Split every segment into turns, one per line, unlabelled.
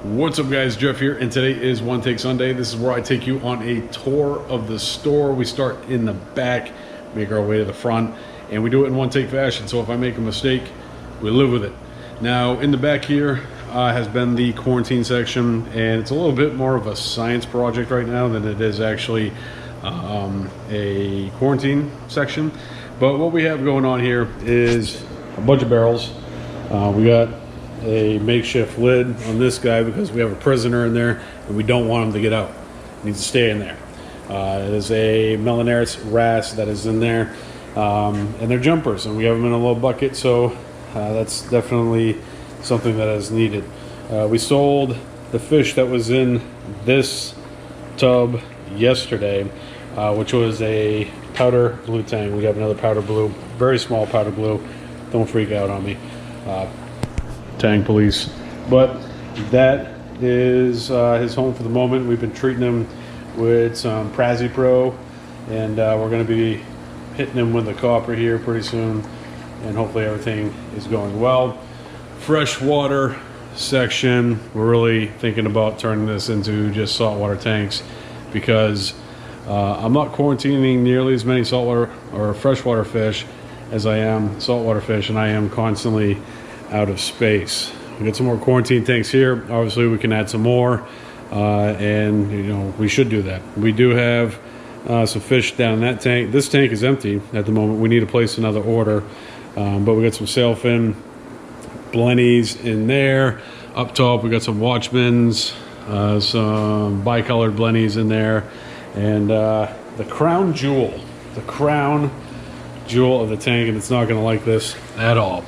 What's up guys, Jeff here, and today is One Take Sunday. This is where I take you on a tour of the store. We start in the back, make our way to the front, and we do it in one take fashion. So if I make a mistake, we live with it. Now in the back here has been the quarantine section, and it's a little bit more of a science project right now than it is actually a quarantine section. But what we have going on here is a bunch of barrels. We got a makeshift lid on this guy because we have a prisoner in there and we don't want him to get out. He needs to stay in there. There's a Melanaris wrasse that is in there, and they're jumpers, and we have them in a little bucket, so that's definitely something that is needed. We sold the fish that was in this tub yesterday, which was a powder blue tang. We have another powder blue, very small powder blue. Don't freak out on me, tang police. But that is his home for the moment. We've been treating him with some Prazi Pro, and we're going to be hitting him with the copper here pretty soon, and hopefully everything is going well. Freshwater section, we're really thinking about turning this into just saltwater tanks, because I'm not quarantining nearly as many saltwater or freshwater fish as I am saltwater fish, and I am constantly out of space. We got some more quarantine tanks here. Obviously we can add some more, and you know, we should do that. We do have some fish down in that tank. This tank is empty at the moment. We need to place another order, but we got some sailfin blennies in there. Up top we got some watchmans, some bicolored blennies in there, and the crown jewel of the tank, and it's not going to like this at all,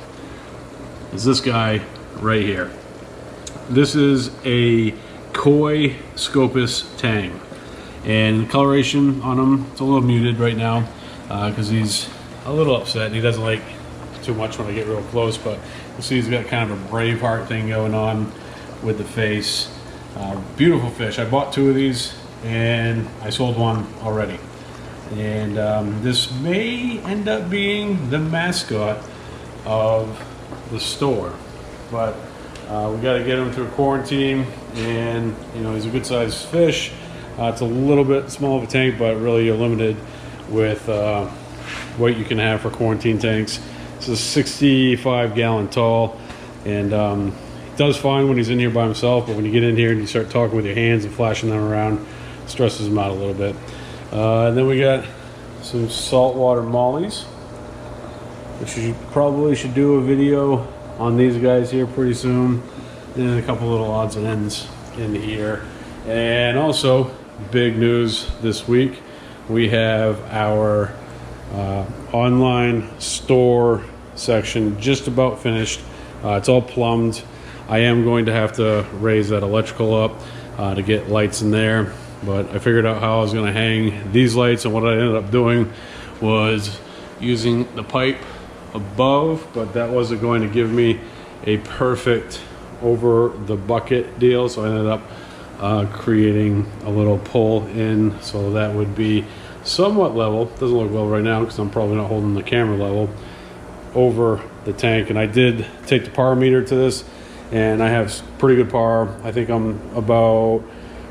is this guy right here. This is a koi scopus tang, and the coloration on him, it's a little muted right now because he's a little upset. He doesn't like too much when I get real close, but you see he's got kind of a Braveheart thing going on with the face. Beautiful fish. I bought two of these and I sold one already, and this may end up being the mascot of the store, but we got to get him through quarantine, and you know, he's a good sized fish. It's a little bit small of a tank, but really you're limited with what you can have for quarantine tanks. This is 65 gallon tall, and he does fine when he's in here by himself, but when you get in here and you start talking with your hands and flashing them around, it stresses him out a little bit. And then we got some saltwater mollies, which you probably should do a video on these guys here pretty soon, and a couple little odds and ends in here. And also big news this week, we have our online store section just about finished. It's all plumbed. I am going to have to raise that electrical up to get lights in there, but I figured out how I was going to hang these lights, and what I ended up doing was using the pipe above, but that wasn't going to give me a perfect over the bucket deal, so I ended up creating a little pull in so that would be somewhat level. Doesn't look well right now because I'm probably not holding the camera level over the tank. And I did take the power meter to this, and I have pretty good power. I think I'm about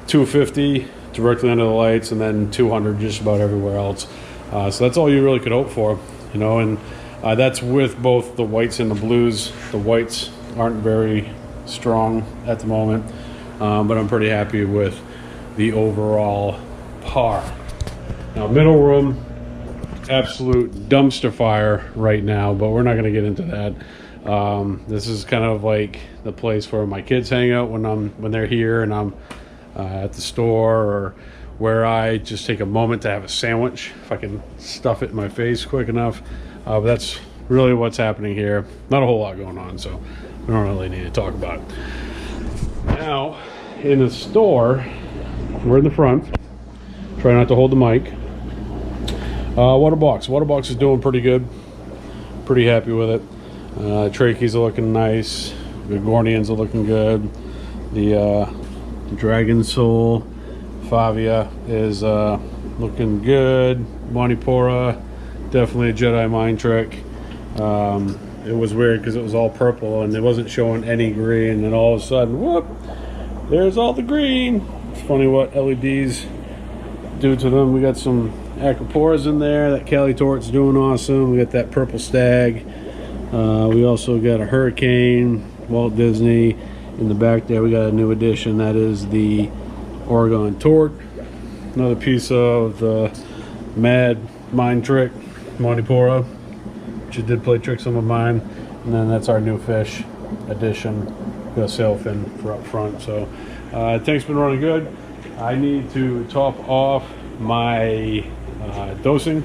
250 directly under the lights, and then 200 just about everywhere else. So that's all you really could hope for, you know. And that's with both the whites and the blues. The whites aren't very strong at the moment, but I'm pretty happy with the overall par. Now, middle room, absolute dumpster fire right now, but we're not going to get into that. This is kind of like the place where my kids hang out when they're here and I'm at the store, or where I just take a moment to have a sandwich if I can stuff it in my face quick enough. But that's really what's happening here. Not a whole lot going on, so we don't really need to talk about it. Now, in the store, we're in the front. Try not to hold the mic. Waterbox is doing pretty good. Pretty happy with it. Trachees are looking nice. The Gornians are looking good. The Dragon Soul Favia is looking good. Monipora, definitely a Jedi mind trick. It was weird because it was all purple and it wasn't showing any green, and then all of a sudden, whoop, There's all the green. It's funny what LEDs do to them. We got some acroporas in there. That Cali Tort's doing awesome. We got that purple stag. We also got a hurricane, Walt Disney. In the back there we got a new addition. That is the Oregon Tort. Another piece of the Mad Mind Trick, Montipora, which did play tricks on mine. And then that's our new fish addition. Got a sailfin for up front. So tank's been running good. I need to top off my dosing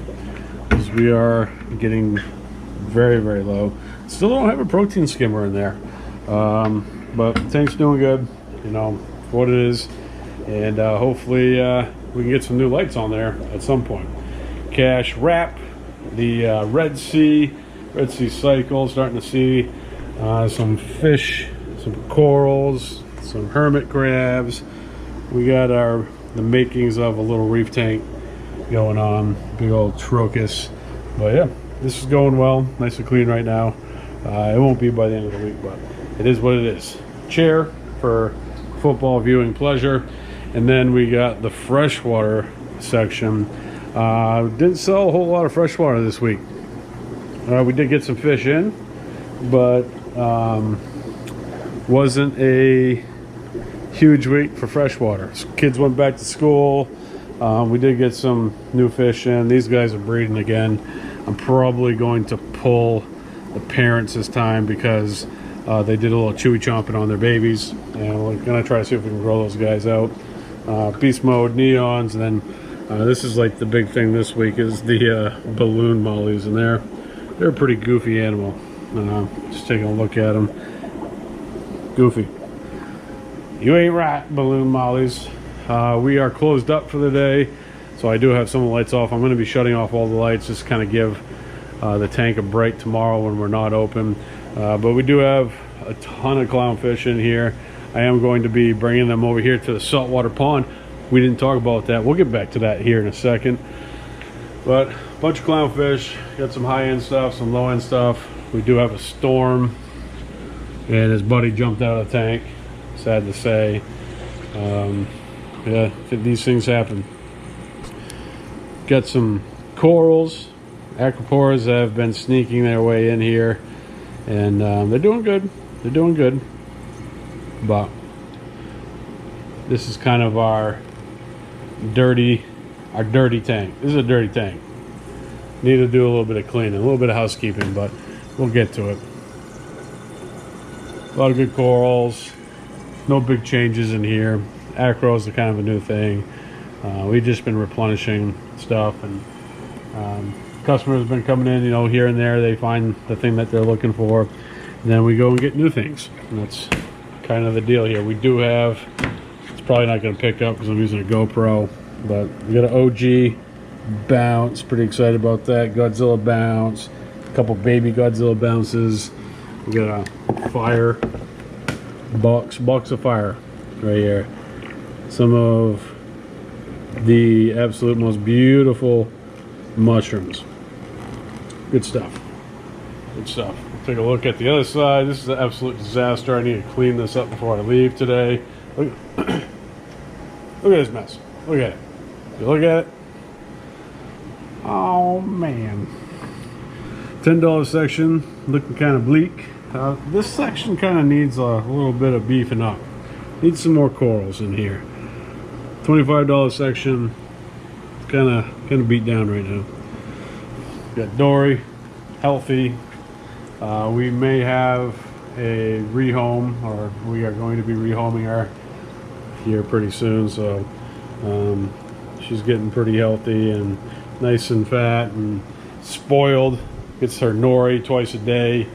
because we are getting very, very low. Still don't have a protein skimmer in there, but tank's doing good, you know, for what it is. And hopefully we can get some new lights on there at some point. Cash wrap, the Red Sea cycle, starting to see some fish, some corals, some hermit crabs. We got the makings of a little reef tank going on, big old trocus. But yeah, this is going well, nice and clean right now. It won't be by the end of the week, but it is what it is. Chair for football viewing pleasure. And then we got the freshwater section. Didn't sell a whole lot of freshwater this week. We did get some fish in, but wasn't a huge week for freshwater. Kids went back to school. We did get some new fish in. These guys are breeding again. I'm probably going to pull the parents this time because they did a little chewy chomping on their babies, and we're gonna try to see if we can grow those guys out. Beast mode, neons, and then this is like the big thing this week is the balloon mollies, and they're a pretty goofy animal. Just taking a look at them. Goofy. You ain't right, balloon mollies. We are closed up for the day, so I do have some of the lights off. I'm going to be shutting off all the lights, just kind of give the tank a break tomorrow when we're not open. But we do have a ton of clownfish in here. I am going to be bringing them over here to the saltwater pond. We didn't talk about that. We'll get back to that here in a second. But a bunch of clownfish. Got some high-end stuff, some low-end stuff. We do have a storm, and his buddy jumped out of the tank. Sad to say. Yeah, these things happen. Got some corals. Acroporas have been sneaking their way in here, and they're doing good. They're doing good. But this is kind of our dirty tank. This is a dirty tank. Need to do a little bit of cleaning, a little bit of housekeeping, but we'll get to it. A lot of good corals. No big changes in here. Acros are kind of a new thing. We've just been replenishing stuff, and customers have been coming in, you know, here and there. They find the thing that they're looking for, and then we go and get new things. And that's kind of the deal here. We do have, it's probably not going to pick up because I'm using a GoPro, but we got an OG bounce. Pretty excited about that. Godzilla bounce. A couple baby Godzilla bounces. We got a fire box of fire right here. Some of the absolute most beautiful mushrooms. Good stuff. Good stuff. Take a look at the other side. This is an absolute disaster. I need to clean this up before I leave today. Look, look at this mess. Look at it. You look at it. Oh man. $10 section looking kind of bleak. This section kind of needs a little bit of beefing up. Needs some more corals in here. $25 section, kind of beat down right now. Got dory, healthy. We may have a rehome, or we are going to be rehoming her here pretty soon. So she's getting pretty healthy and nice and fat and spoiled. Gets her nori twice a day,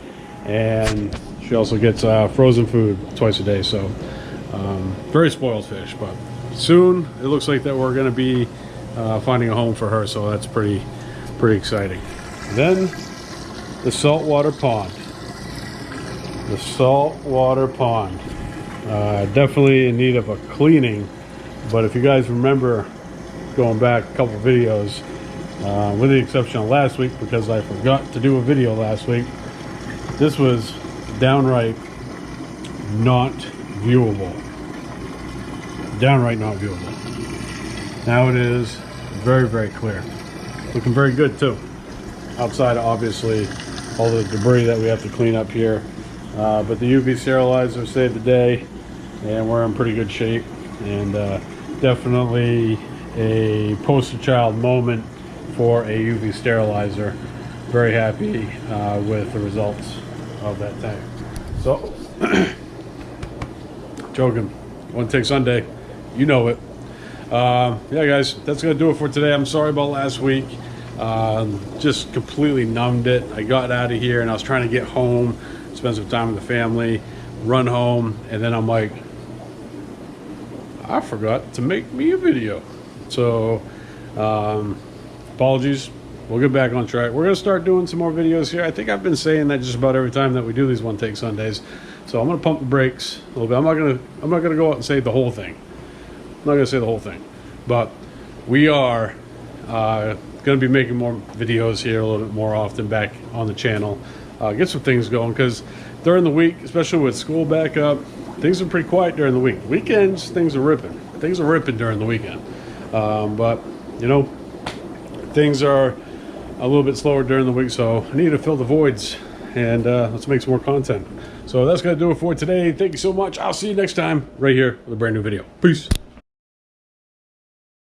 and she also gets frozen food twice a day. So very spoiled fish, but soon it looks like that we're going to be finding a home for her, so that's pretty exciting. Then the saltwater pond. The saltwater pond, definitely in need of a cleaning, but if you guys remember going back a couple videos, with the exception of last week because I forgot to do a video last week, this was downright not viewable. downright not viewable. Now it is very, very clear. Looking very good too. Outside, obviously, all the debris that we have to clean up here. But the UV sterilizer saved the day, and we're in pretty good shape. And definitely a poster child moment for a UV sterilizer. Very happy with the results of that tank. So, joking. One take Sunday, you know it. Yeah, guys, that's gonna do it for today. I'm sorry about last week. Just completely numbed it. I got out of here and I was trying to get home, spend some time with the family, run home, and then I'm like, I forgot to make me a video. So apologies. We'll get back on track. We're gonna start doing some more videos here. I think I've been saying that just about every time that we do these one take Sundays. So I'm gonna pump the brakes a little bit. I'm not gonna go out and say the whole thing. I'm not gonna say the whole thing, but we are gonna be making more videos here a little bit more often back on the channel. Get some things going, because during the week, especially with school back up, things are pretty quiet during the week. Weekends, things are ripping. Things are ripping during the weekend. But you know, things are a little bit slower during the week, so I need to fill the voids, and let's make some more content. So that's gonna do it for today. Thank you so much. I'll see you next time right here with a brand new video. Peace.